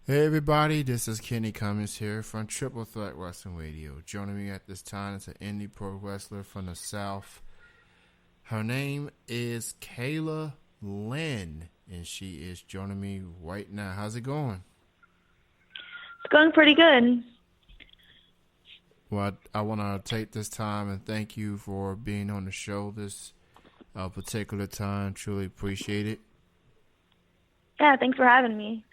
Hey everybody, this is Kenny Cummins here from Triple Threat Wrestling Radio. Joining me at this time is an indie pro wrestler from the South. Her name is Kayla Lynn, and she is joining me right now. How's it going? It's going pretty good. Well, I want to take this time and thank you for being on the show this particular time. Truly appreciate it. Yeah, thanks for having me.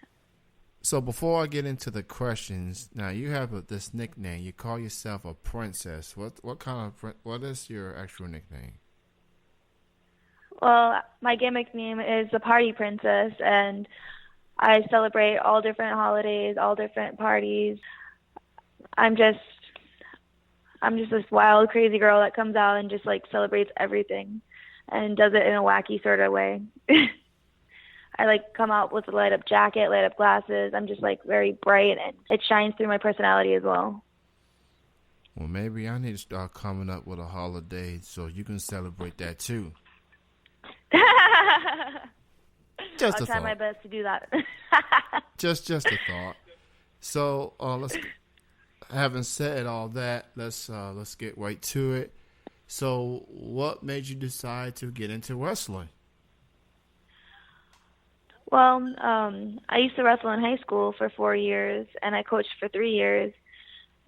So before I get into the questions, now you have this nickname. You call yourself a princess. What is your actual nickname? Well, my gimmick name is the Party Princess, and I celebrate all different holidays, all different parties. I'm just this wild, crazy girl that comes out and just like celebrates everything and does it in a wacky sort of way. I like come out with a light up jacket, light up glasses. I'm just like very bright and it shines through my personality as well. Well, maybe I need to start coming up with a holiday so you can celebrate that too. Just I'll a try thought. my best to do that. just a thought. So having said all that, let's get right to it. So, what made you decide to get into wrestling? Well, I used to wrestle in high school for 4 years, and I coached for 3 years.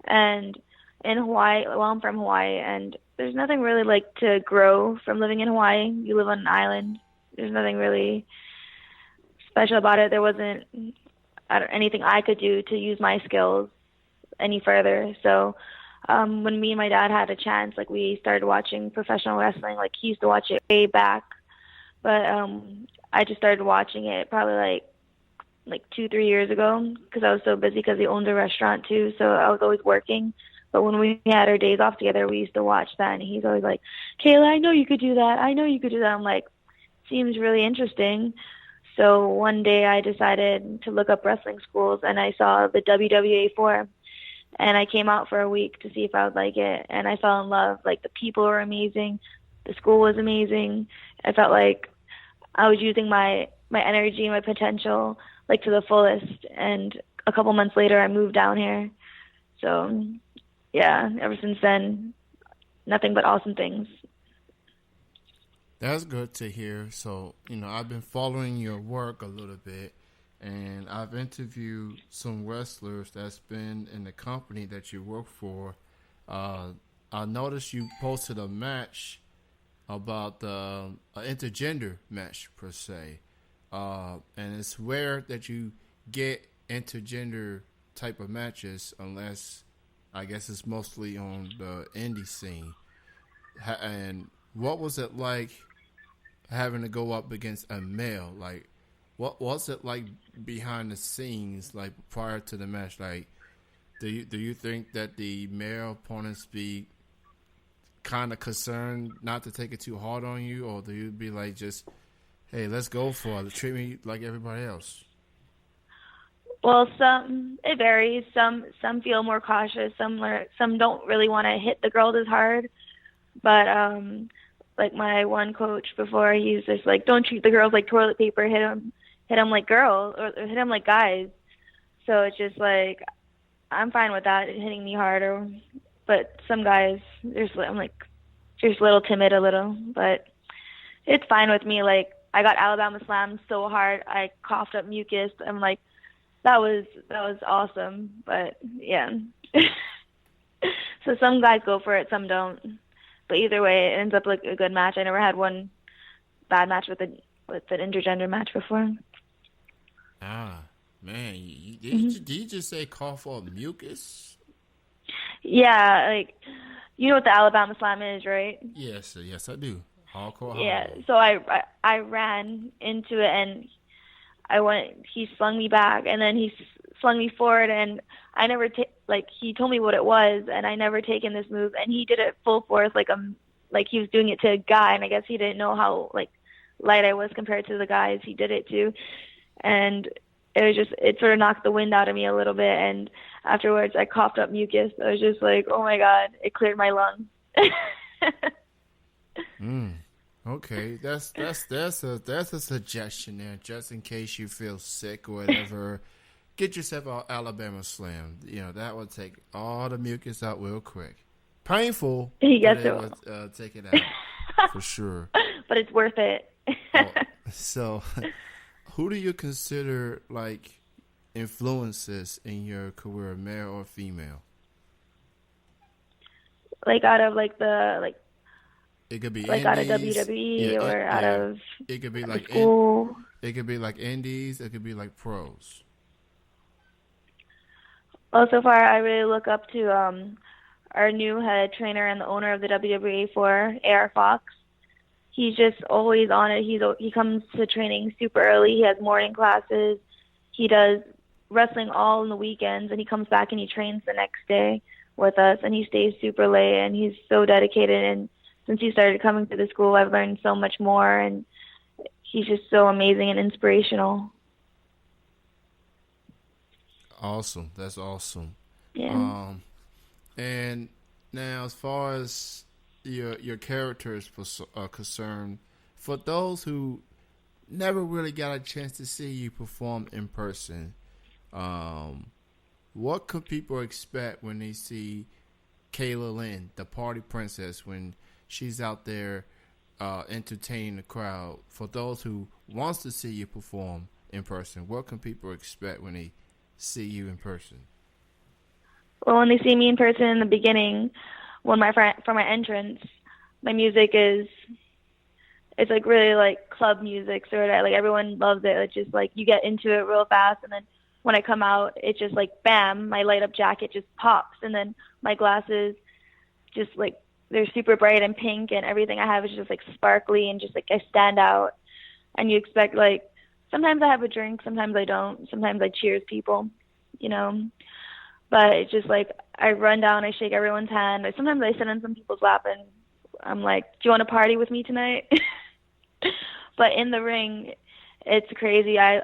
And in Hawaii, well, I'm from Hawaii, and there's nothing really like to grow from living in Hawaii. You live on an island. There's nothing really special about it. There wasn't anything I could do to use my skills any further. So when me and my dad had a chance, like we started watching professional wrestling. Like he used to watch it way back, but I just started watching it probably like 2-3 years ago because I was so busy because he owned a restaurant too. So I was always working. But when we had our days off together, we used to watch that. And he's always like, Kayla, I know you could do that. I know you could do that. I'm like, seems really interesting. So one day I decided to look up wrestling schools and I saw the WWA 4. And I came out for a week to see if I would like it. And I fell in love. Like the people were amazing. The school was amazing. I felt like I was using my energy, my potential, like to the fullest. And a couple months later, I moved down here. So, yeah, ever since then, nothing but awesome things. That's good to hear. So, I've been following your work a little bit, and I've interviewed some wrestlers that's been in the company that you work for. I noticed you posted a match about an intergender match per se, and it's rare that you get intergender type of matches unless I guess it's mostly on the indie scene. And what was it like having to go up against a male? Like, what was it like behind the scenes, like prior to the match? Like, do you think that the male opponents be kind of concerned not to take it too hard on you, or do you be like just, hey, let's go for it, treat me like everybody else? Well, it varies. Some feel more cautious. Some don't really want to hit the girls as hard. But like my one coach before, he's just like, don't treat the girls like toilet paper. Hit them like girls, or hit them like guys. So it's just like I'm fine with that hitting me harder. But some guys, I'm like just a little timid, a little. But it's fine with me. Like I got Alabama slammed so hard, I coughed up mucus. I'm like, that was awesome. But yeah. So some guys go for it, some don't. But either way, it ends up like a good match. I never had one bad match with an intergender match before. Ah, man, did you just say cough up mucus? Yeah, like you know what the Alabama Slam is, right? Yes, I do. Hardcore. Yeah. Hardcore. So I ran into it and he slung me back and then he slung me forward and I never he told me what it was and I never taken this move and he did it full force like he was doing it to a guy and I guess he didn't know how like light I was compared to the guys he did it to, and it sort of knocked the wind out of me a little bit, and afterwards I coughed up mucus. I was just like, oh my God, it cleared my lungs. Okay, that's a suggestion there, just in case you feel sick or whatever. get yourself an Alabama Slim. You know, that would take all the mucus out real quick. Painful, but Yes, it it would will. take it out for sure. But it's worth it. Oh, so, who do you consider like influences in your career, male or female? Like out of like the It could be like out of indies. Yeah, WWE or out yeah. of It could be the like school. it could be like indies. It could be like pros. Well, so far I really look up to our new head trainer and the owner of the WWE for AR Fox. He's just always on it. He comes to training super early. He has morning classes. He does wrestling all in the weekends, and he comes back and he trains the next day with us. And he stays super late, and he's so dedicated. And since he started coming to the school, I've learned so much more. And he's just so amazing and inspirational. Awesome. That's awesome. Yeah. Um, and now as far as your character is concerned, for those who never really got a chance to see you perform in person, um, what could people expect when they see Kayla Lynn, the party princess, when she's out there entertaining the crowd? For those who wants to see you perform in person, what can people expect when they see you in person? Well, when they see me in person in the beginning, when my friend for my entrance, my music is it's like really like club music sort of like everyone loves it. It's just like you get into it real fast, and then when I come out, it's just like bam, my light up jacket just pops, and then my glasses just like they're super bright and pink, and everything I have is just like sparkly and just like I stand out. And you expect like sometimes I have a drink, sometimes I don't, sometimes I cheers people, you know. But it's just like I run down, I shake everyone's hand. Sometimes I sit in some people's lap and I'm like, "Do you want to party with me tonight?" But in the ring, it's crazy. I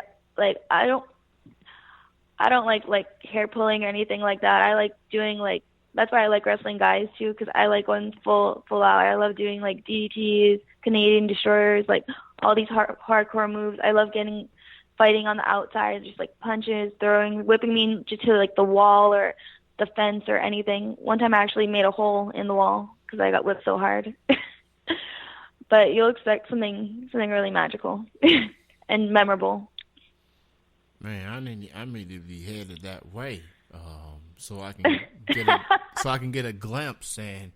don't like hair pulling or anything like that. I like doing like that's why I like wrestling guys too, because I like going full out. I love doing like DDTs, Canadian destroyers, like all these hardcore moves. I love getting fighting on the outside, just like punches, throwing, whipping me to like the wall or the fence or anything. One time I actually made a hole in the wall because I got whipped so hard. But you'll expect something really magical and memorable. Man, I need to be headed that way, so I can get a glimpse and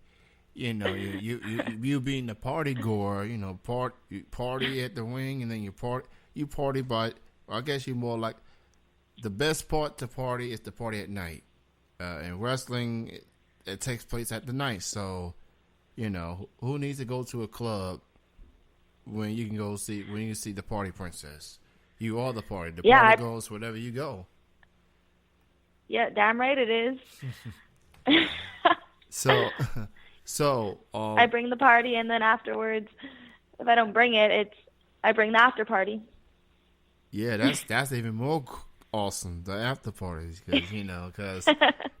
you being the party goer, you party at the ring and then you party, but I guess you're more like the best part to party is the party at night. In wrestling, it takes place at the night, so who needs to go to a club when you can see the party princess? You are the party. The Yeah, party goes wherever you go. yeah, damn right it is. So, I bring the party, and then afterwards, if I don't bring it, I bring the after party. yeah, that's even more awesome. The after parties, because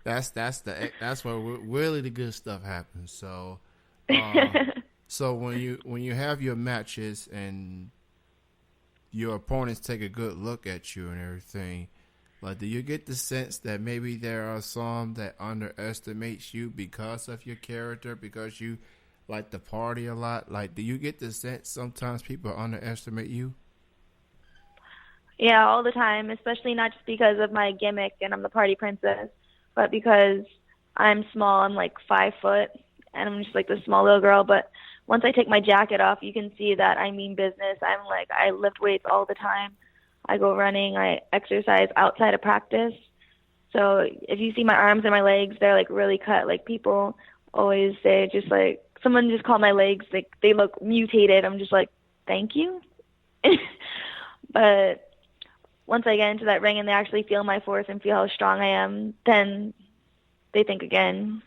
that's where really the good stuff happens. So, so when you have your matches and your opponents take a good look at you and everything, like, do you get the sense that maybe there are some that underestimates you because of your character, because you like to party a lot? Like, do you get the sense sometimes people underestimate you? Yeah, all the time, especially not just because of my gimmick and I'm the party princess, but because I'm small. I'm like 5 foot, and I'm just like this small little girl. But once I take my jacket off, you can see that I mean business. I lift weights all the time. I go running. I exercise outside of practice. So if you see my arms and my legs, they're like really cut. Like people always say, just like someone just called my legs, like they look mutated. I'm just like, thank you. But once I get into that ring and they actually feel my force and feel how strong I am, then they think again.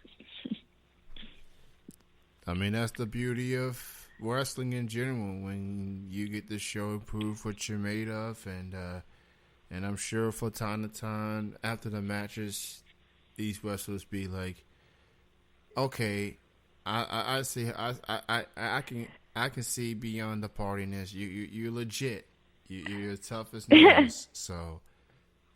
I mean, that's the beauty of wrestling in general, when you get to show and prove what you're made of, and I'm sure for time to time after the matches, these wrestlers be like, okay, I see, I can see beyond the partiness. You're legit. You're tough as nails. So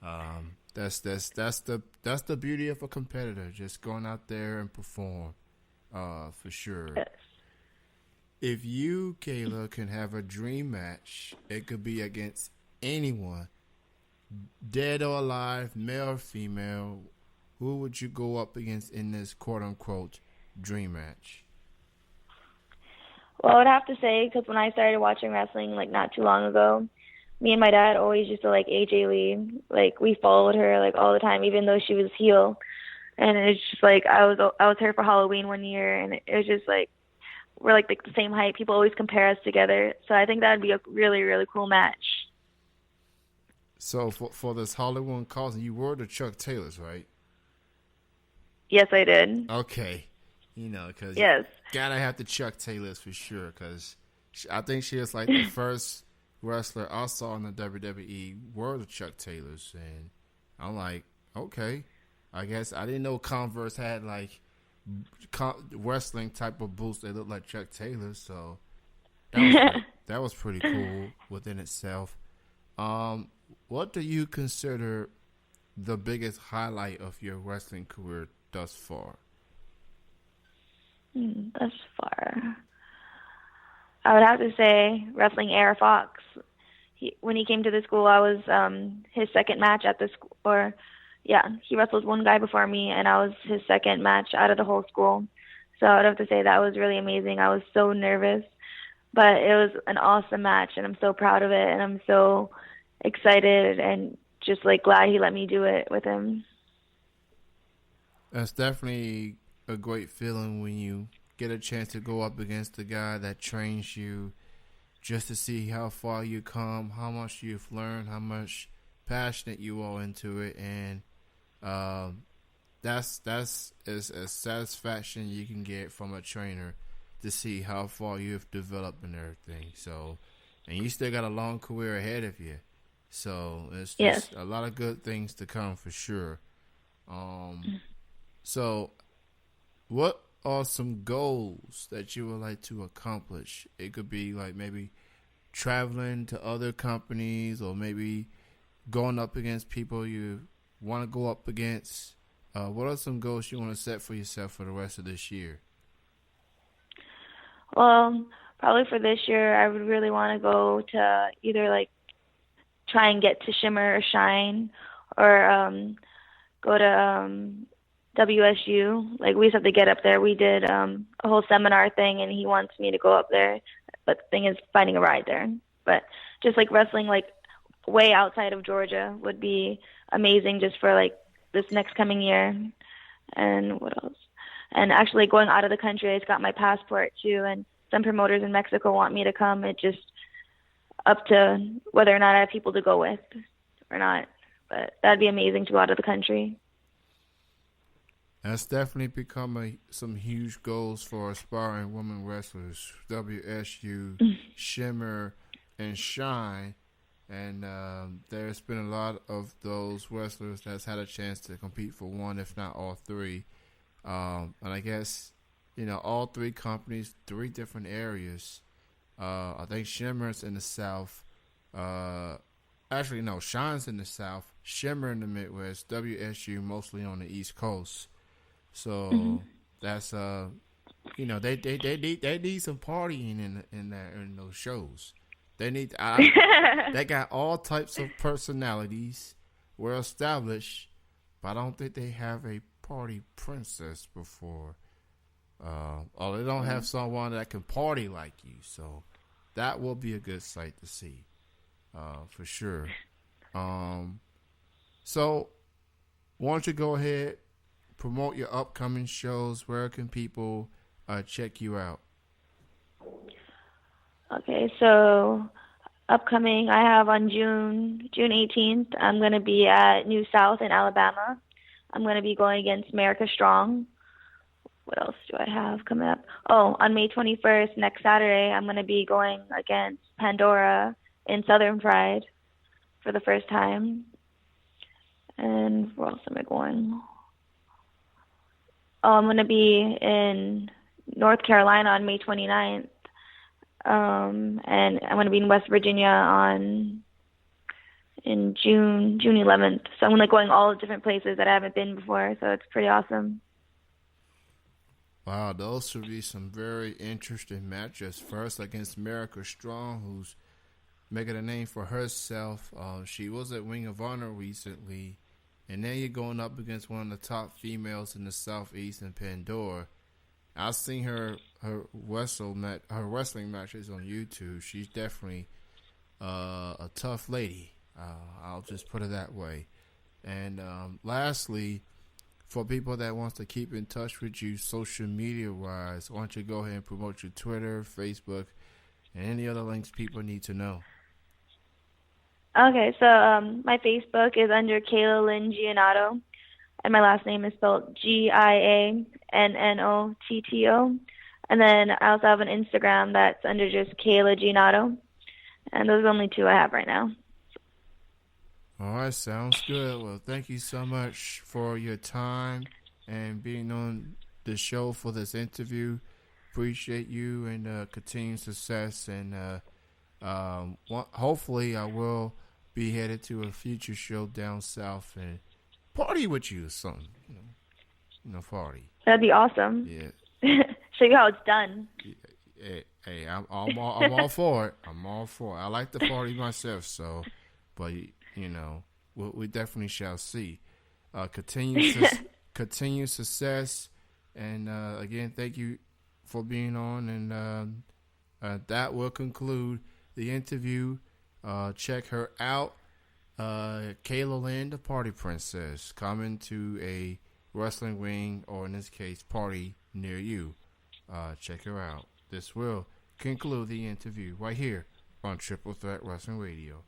That's the beauty of a competitor, just going out there and perform, for sure. Yes. If you, Kayla, can have a dream match, it could be against anyone, dead or alive, male or female. Who would you go up against in this quote unquote dream match? Well, I would have to say, because when I started watching wrestling, like, not too long ago, me and my dad always used to like AJ Lee. Like, we followed her like all the time, even though she was heel. And it's just like I was her for Halloween one year, and it was just like we're like the same height. People always compare us together, so I think that'd be a really really cool match. So for this Hollywood cause, you were the Chuck Taylors, right? Yes, I did. Okay, because you Yes. gotta have the Chuck Taylors for sure. Because I think she was like the first wrestler I saw in the WWE were the Chuck Taylors, and I'm like, okay, I guess I didn't know Converse had like wrestling type of boots that look like Chuck Taylors, so that was pretty cool within itself. Um, what do you consider the biggest highlight of your wrestling career thus far? Thus far, I would have to say wrestling Air Fox. When he came to the school, I was his second match at the school. Or, yeah, he wrestled one guy before me, and I was his second match out of the whole school. So I would have to say that was really amazing. I was so nervous, but it was an awesome match, and I'm so proud of it, and I'm so excited and just like glad he let me do it with him. That's definitely a great feeling when you get a chance to go up against the guy that trains you, just to see how far you come, how much you've learned, how much passionate you are into it, and that's as satisfaction you can get from a trainer to see how far you've developed and everything. So, and you still got a long career ahead of you. So it's Yes. just a lot of good things to come for sure. So what are some goals that you would like to accomplish? It could be like maybe traveling to other companies, or maybe going up against people you want to go up against. What are some goals you want to set for yourself for the rest of this year? Well, probably for this year, I would really want to go to either like try and get to Shimmer or Shine, or go to WSU. Like, we just have to get up there. We did a whole seminar thing, and he wants me to go up there. But the thing is finding a ride there. But just like wrestling like way outside of Georgia would be amazing, just for like this next coming year. And what else? And actually going out of the country, I just got my passport too, and some promoters in Mexico want me to come. It just up to whether or not I have people to go with or not. But that'd be amazing to go out of the country. That's definitely become some huge goals for aspiring women wrestlers. WSU, Shimmer, and Shine. And there's been a lot of those wrestlers that's had a chance to compete for one, if not all three. And I guess, all three companies, three different areas. I think Shimmer's in the South. Actually, no, Shine's in the South. Shimmer in the Midwest. WSU mostly on the East Coast. So that's they need some partying in those shows. They need they got all types of personalities, well established, but I don't think they have a party princess before. Or they don't have someone that can party like you. So that will be a good sight to see, for sure. So why don't you go ahead, promote your upcoming shows? Where can people check you out? Okay, so upcoming, I have on June 18th, I'm going to be at New South in Alabama. I'm going to be going against America Strong. What else do I have coming up? Oh, on May 21st, next Saturday, I'm going to be going against Pandora in Southern Pride for the first time. And where else am I going? Oh, I'm going to be in North Carolina on May 29th. And I'm going to be in West Virginia in June 11th. So I'm like going all the different places that I haven't been before. So it's pretty awesome. Wow, those should be some very interesting matches. First against America Strong, who's making a name for herself. She was at Ring of Honor recently, and then you're going up against one of the top females in the Southeast in Pandora. I've seen her wrestling matches on YouTube. She's definitely a tough lady. I'll just put it that way. And lastly, for people that wants to keep in touch with you social media wise, why don't you go ahead and promote your Twitter, Facebook, and any other links people need to know? Okay, so my Facebook is under Kayla Lynn Gianotto, and my last name is spelled Giannotto. And then I also have an Instagram that's under just Kayla Gianotto, and those are the only two I have right now. All right, sounds good. Well, thank you so much for your time and being on the show for this interview. Appreciate you and continued success. And hopefully, I will be headed to a future show down south and party with you or something. Party. That'd be awesome. Yeah. Show you how it's done. Hey, I'm all for it. I'm all for it. I like to party myself, so, but we definitely shall see. Continue success, and again, thank you for being on. And that will conclude the interview. Check her out, Kayla Lynn, the Party Princess, coming to a wrestling ring, or in this case, party near you. Check her out. This will conclude the interview right here on Triple Threat Wrestling Radio.